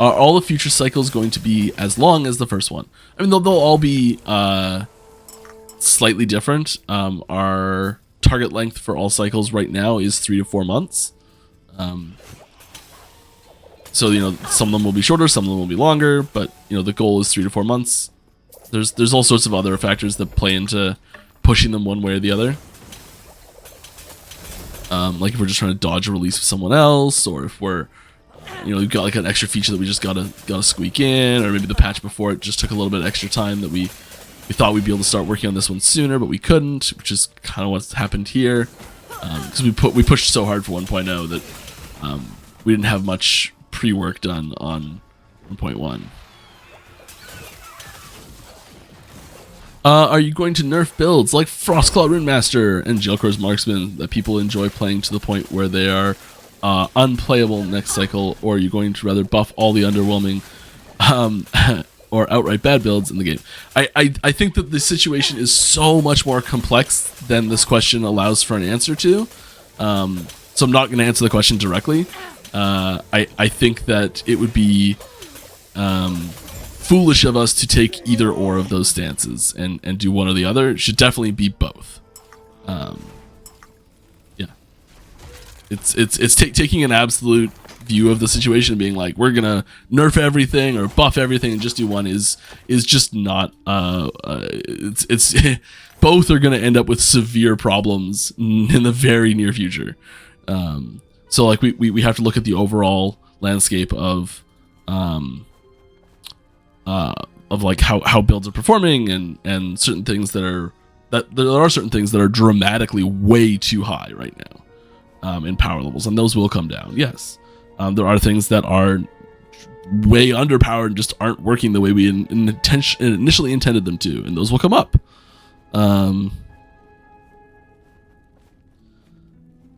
Are all the future cycles going to be as long as the first one? I mean, they'll all be slightly different. Our target length for all cycles right now is 3 to 4 months. So, you know, some of them will be shorter, some of them will be longer, but, you know, the goal is 3 to 4 months. There's all sorts of other factors that play into pushing them one way or the other. Like if we're just trying to dodge a release with someone else, or if we're, you know, we've got like an extra feature that we just gotta squeak in, or maybe the patch before it just took a little bit extra time that we thought we'd be able to start working on this one sooner, but we couldn't, which is kind of what's happened here. Because we pushed so hard for 1.0 that we didn't have much pre-work done on 1.1. Are you going to nerf builds like Frostclaw Runemaster and Jailcrow's Marksman that people enjoy playing to the point where they are unplayable next cycle, or are you going to rather buff all the underwhelming or outright bad builds in the game? I think that the situation is so much more complex than this question allows for an answer to. So I'm not going to answer the question directly. I think that it would be foolish of us to take either or of those stances and do one or the other. It should definitely be both. Yeah, it's taking an absolute view of the situation and being like, we're gonna nerf everything or buff everything and just do one is just not. It's both are gonna end up with severe problems in the very near future. So like we have to look at the overall landscape of like how builds are performing and certain things there are certain things that are dramatically way too high right now in power levels, and those will come down. Yes, there are things that are way underpowered and just aren't working the way we initially intended them to, and those will come up.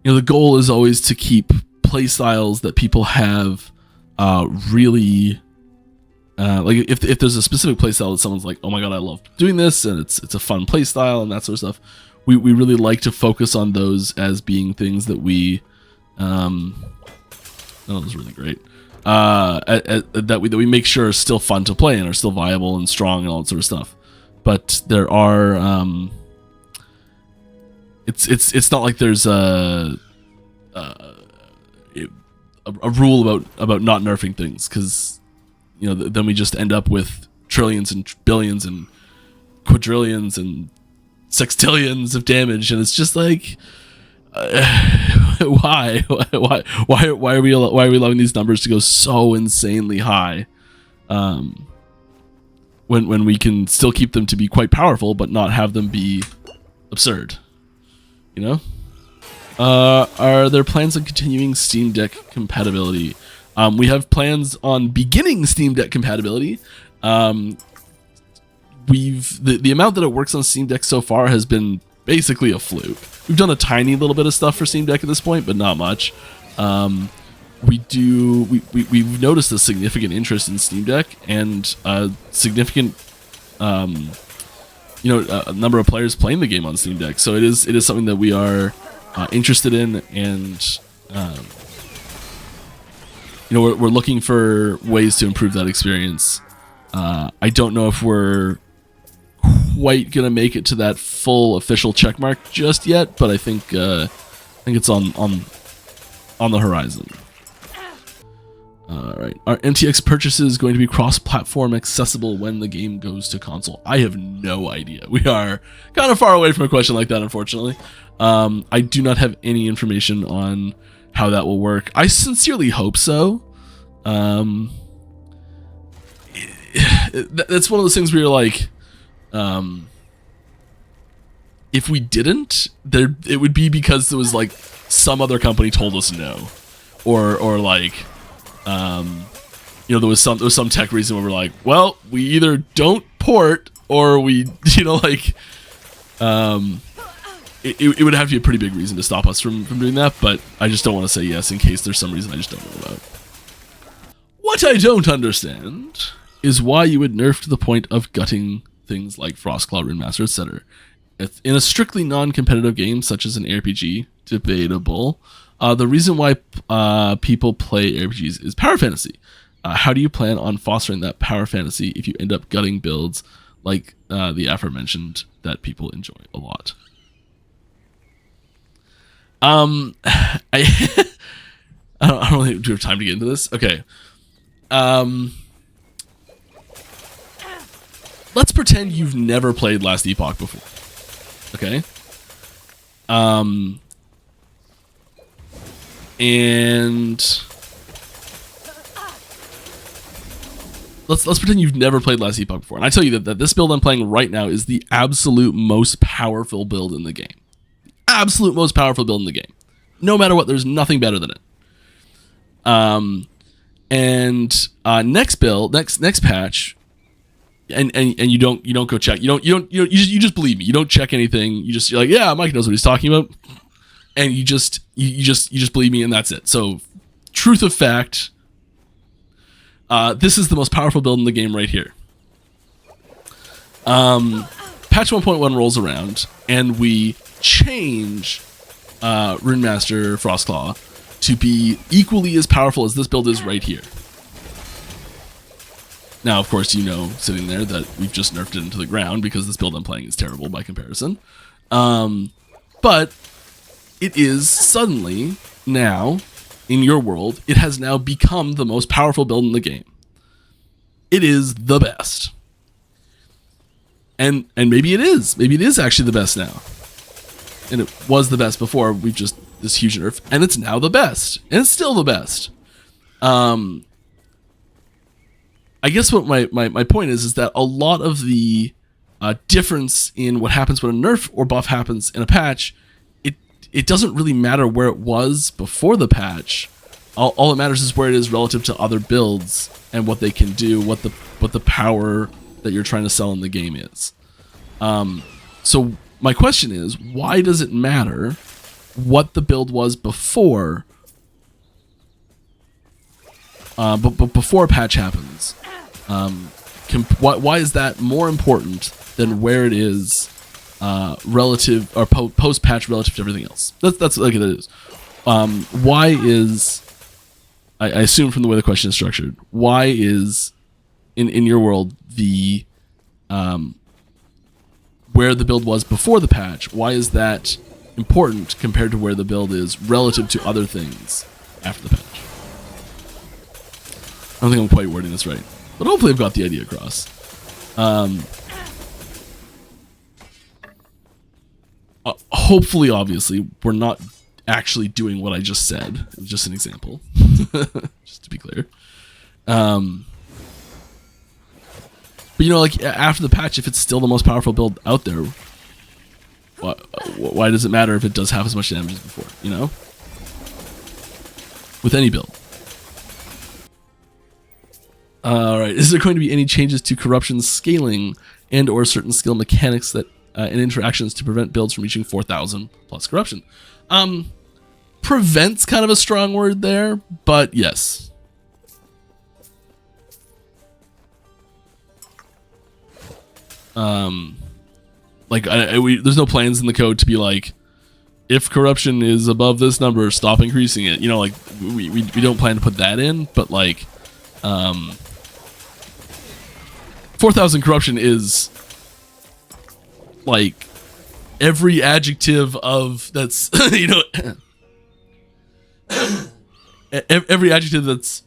You know, the goal is always to keep play styles that people have really like if there's a specific play style that someone's like, oh my god, I love doing this and it's a fun play style and that sort of stuff, we really like to focus on those as being things that we that was really great that we make sure are still fun to play and are still viable and strong and all that sort of stuff. But there are it's not like there's a rule about not nerfing things, because you know then we just end up with trillions and billions and quadrillions and sextillions of damage, and it's just like why are we allowing these numbers to go so insanely high when we can still keep them to be quite powerful but not have them be absurd, you know? Are there plans on continuing Steamdeck compatibility? We have plans on beginning Steamdeck compatibility. The amount that it works on Steamdeck so far has been basically a fluke. We've done a tiny little bit of stuff for Steamdeck at this point, but not much. We've noticed a significant interest in Steamdeck and a significant a number of players playing the game on Steamdeck. So it is something that we are interested in, and we're looking for ways to improve that experience. I don't know if we're quite gonna make it to that full official checkmark just yet, but I think it's on the horizon. All right, are MTX purchases going to be cross-platform accessible when the game goes to console? I have no idea. We are kind of far away from a question like that, unfortunately. I do not have any information on how that will work. I sincerely hope so. That's one of those things where you're like, if we didn't, it would be because there was like some other company told us no, or like, there was some tech reason where we're like, well, we either don't port or we, it would have to be a pretty big reason to stop us from doing that. But I just don't want to say yes in case there's some reason I just don't know about. What I don't understand is why you would nerf to the point of gutting things like Frostclaw, Runemaster, etc. In a strictly non-competitive game such as an RPG, debatable. The reason why people play RPGs is power fantasy. how do you plan on fostering that power fantasy if you end up gutting builds like the aforementioned that people enjoy a lot? I I don't really do have time to get into this. Okay. Let's pretend you've never played Last Epoch before. Okay. And let's pretend you've never played Last Epoch before. And I tell you that this build I'm playing right now is the absolute most powerful build in the game. Absolute most powerful build in the game. No matter what, there's nothing better than it. Next build, next patch, and you don't go check. You just believe me. You don't check anything. You're like, yeah, Mike knows what he's talking about, and you just believe me, and that's it. So, truth of fact, this is the most powerful build in the game right here. Patch 1.1 rolls around, and we change Rune Master Frostclaw to be equally as powerful as this build is right here. Now, of course, you know, sitting there, that we've just nerfed it into the ground because this build I'm playing is terrible by comparison. But it is suddenly, now, in your world, it has now become the most powerful build in the game. It is the best. And maybe it is. Maybe it is actually the best now. And it was the best before. We've just this huge nerf, and it's now the best, and it's still the best. I guess what my point is that a lot of the difference in what happens when a nerf or buff happens in a patch, it doesn't really matter where it was before the patch. All that matters is where it is relative to other builds and what they can do, what the power that you're trying to sell in the game is. So my question is, why does it matter what the build was before, but before a patch happens? Why is that more important than where it is relative or post-patch relative to everything else? That's like it is. Why is, I assume from the way the question is structured, why is in your world the where the build was before the patch, why is that important compared to where the build is relative to other things after the patch? I don't think I'm quite wording this right, but hopefully I've got the idea across. Hopefully, obviously, we're not actually doing what I just said. It was just an example, just to be clear. But, you know, like, after the patch, if it's still the most powerful build out there, why does it matter if it does half as much damage as before, you know? With any build. Alright, is there going to be any changes to corruption scaling and or certain skill mechanics that and interactions to prevent builds from reaching 4,000 plus corruption? Prevent's kind of a strong word there, but yes. Like, there's no plans in the code to be like, if corruption is above this number, stop increasing it. You know, like, we don't plan to put that in, but like, 4,000 corruption is like every adjective of that's, you know, every adjective that's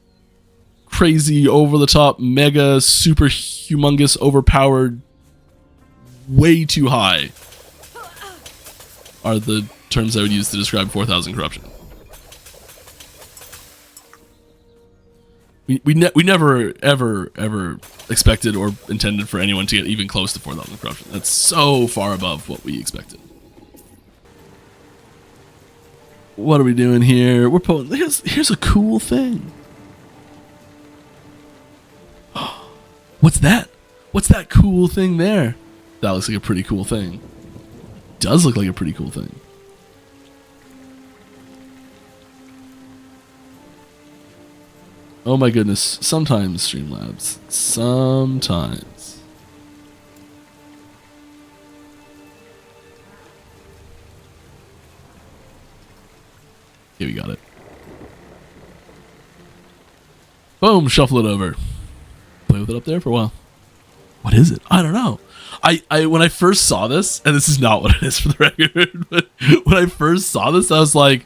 crazy, over the top, mega, super humongous, overpowered, way too high are the terms I would use to describe 4,000 corruption. We never ever expected or intended for anyone to get even close to 4,000 corruption. That's so far above what we expected. What are we doing here? We're pulling. Here's a cool thing. What's that? What's that cool thing there? That looks like a pretty cool thing. Does look like a pretty cool thing. Oh my goodness. Sometimes, Streamlabs. Sometimes. Okay, we got it. Boom, shuffle it over. Play with it up there for a while. What is it? I don't know. I when I first saw this, and this is not what it is for the record, but when I first saw this, I was like,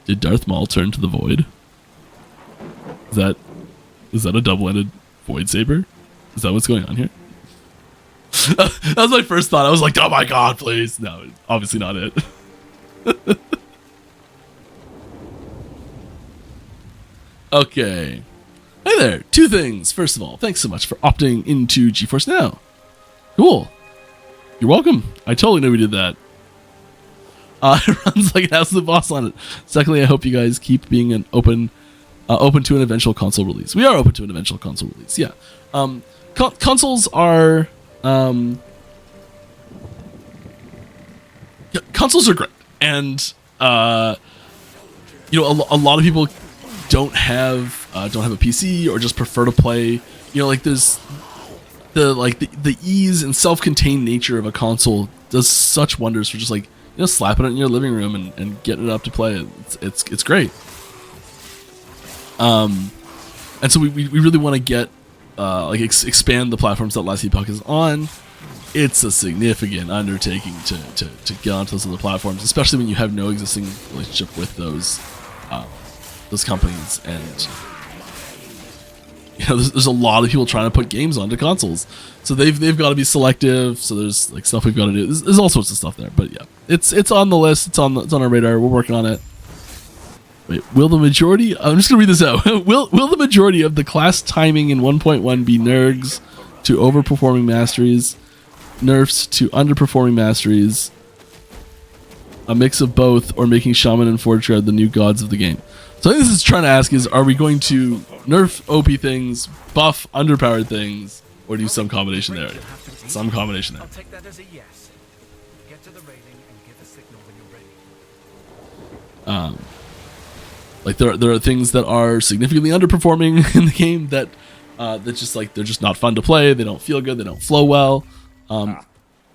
did Darth Maul turn to the void? Is that a double-ended void saber? Is that what's going on here? That was my first thought. I was like, oh my god, please. No, obviously not it. Okay. Hey there. Two things. First of all, thanks so much for opting into GeForce Now. Cool. You're welcome. I totally knew we did that. It runs like it has the boss on it. Secondly, I hope you guys keep being open to an eventual console release. We are open to an eventual console release. Yeah. Consoles are consoles are great, and you know, a lot of people don't have a PC or just prefer to play. You know, like there's the ease and self-contained nature of a console does such wonders for just like, you know, slapping it in your living room and getting it up to play. It's great. And so we really want to get expand the platforms that Last Epoch is on. It's a significant undertaking to get onto those other platforms, especially when you have no existing relationship with those companies. And you know, there's a lot of people trying to put games onto consoles, so they've got to be selective. So there's like stuff we've got to do. There's all sorts of stuff there, but yeah, it's on the list. It's on our radar. We're working on it. Wait, will the majority? I'm just gonna read this out. will the majority of the class timing in 1.1 be nergs to overperforming masteries, nerfs to underperforming masteries, a mix of both, or making Shaman and Forge Guard the new gods of the game? So I think this is trying to ask is, are we going to nerf OP things, buff underpowered things, or do some combination there? Some combination there. I'll take that as a yes. Get to the rating and give a signal when you're ready. Like there are things that are significantly underperforming in the game that just like they're just not fun to play. They don't feel good. They don't flow well.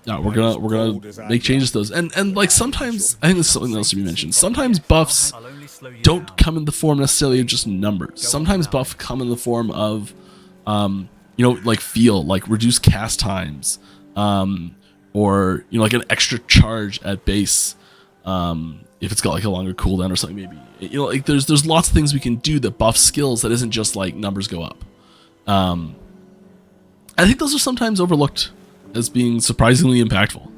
Yeah, we're gonna make changes to those. And like sometimes, I think this is something else to be mentioned. Sometimes buffs don't come in the form necessarily of just numbers. Sometimes buffs come in the form of you know, like feel, like reduced cast times, or you know, like an extra charge at base. If it's got like a longer cooldown or something, maybe, you know, like there's lots of things we can do that buff skills that isn't just like numbers go up. I think those are sometimes overlooked as being surprisingly impactful.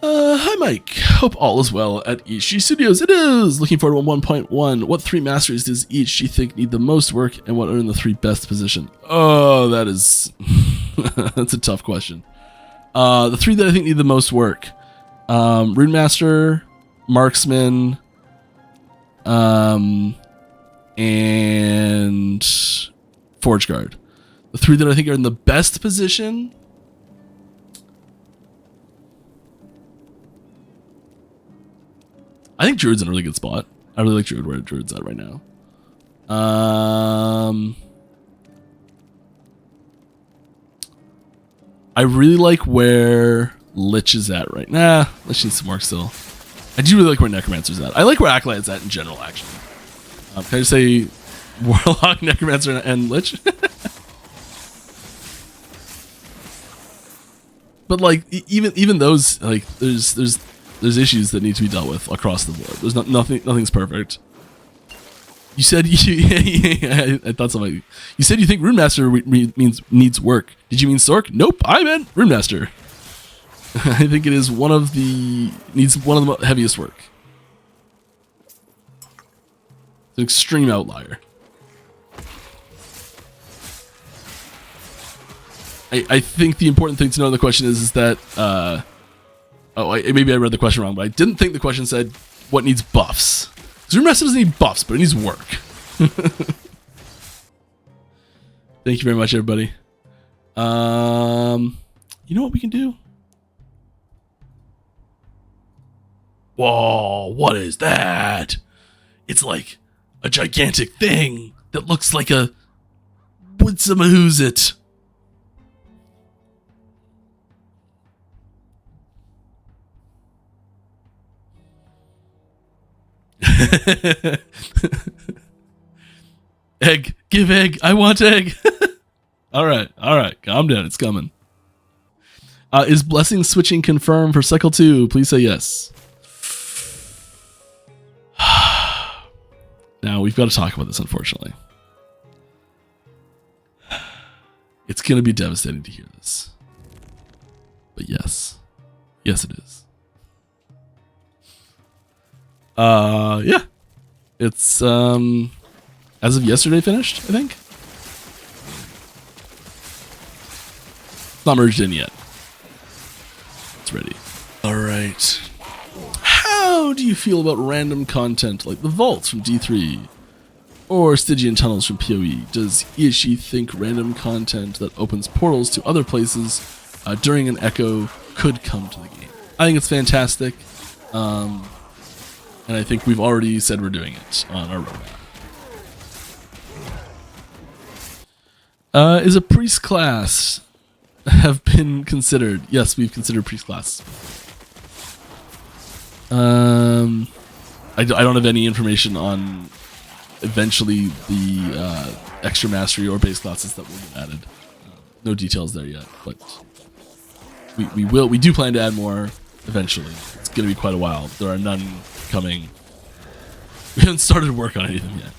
Hi Mike, hope all is well at EHG Studios. It is! Looking forward to 1.1. What 3 masteries does each you think need the most work, and what are in the 3 best position? Oh, that is that's a tough question. The 3 that I think need the most work: Rune Master, Marksman, and Forge Guard. The 3 that I think are in the best position. I think Druid's in a really good spot. I really like Druid where Druid's at right now. I really like where Lich is at right now. Lich needs some work still. I do really like where Necromancer's at. I like where Acolyte's at in general, actually. Can I just say Warlock, Necromancer, and Lich? But like even those, like there's issues that need to be dealt with across the board. There's nothing's perfect. You said I thought somebody. You said you think Rune Master needs work. Did you mean Stork? Nope, I meant Rune Master. I think it is needs one of the heaviest work. It's an extreme outlier. I think the important thing to know in the question is that maybe I read the question wrong, but I didn't think the question said what needs buffs. Because Rune Master doesn't need buffs, but it needs work. Thank you very much, everybody. You know what we can do? Whoa, what is that? It's like a gigantic thing that looks like a who's it? Egg, Give egg. I want egg. All right. Calm down. It's coming. Is blessing switching confirmed for cycle 2? Please say yes. Now we've got to talk about this, unfortunately. It's going to be devastating to hear this. But yes. Yes, it is. Yeah. It's, as of yesterday finished, I think. It's not merged in yet. It's ready. All right. How do you feel about random content like the vaults from D3 or Stygian tunnels from PoE? Does Ishi think random content that opens portals to other places during an echo could come to the game? I think it's fantastic, and I think we've already said we're doing it on our roadmap. Is a priest class have been considered? Yes, we've considered priest class. I don't have any information on eventually the extra mastery or base classes that will get added. No details there yet, but we do plan to add more eventually. It's going to be quite a while. There are none coming. We haven't started work on anything yet.